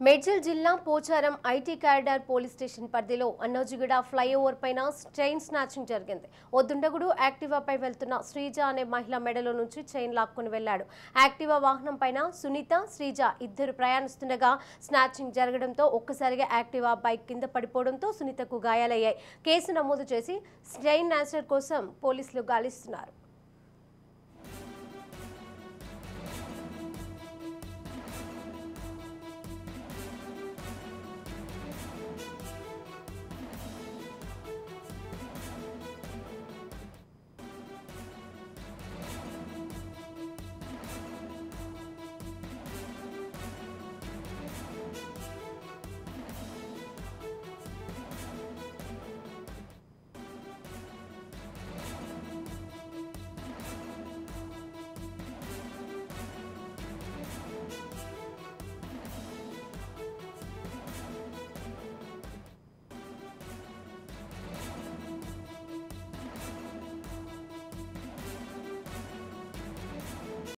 మేడ్చల్ జిల్లా Pocharam IT corridor police station పరిధిలో Annojiguda flyover పైన చైన్ స్నాచింగ్ జరిగింది. ఓ దుండగుడు యాక్టివాపై వెళ్తున్న శ్రీజ అనే మహిళ మెడలో నుంచి చైన్ లాక్కుని వెళ్లాడు. యాక్టివా వాహనం పైన సునీత, శ్రీజ ఇద్దరు ప్రయాణిస్తుండగా స్నాచింగ్ జరగడంతో ఒక్కసారిగా యాక్టివా బైక్ కింద పడిపోవడంతో సునీతకు గాయాలయ్యాయి. కేసు నమోదు చేసి చైన్ స్నాచర్ కోసం పోలీసులు గాలిస్తున్నారు.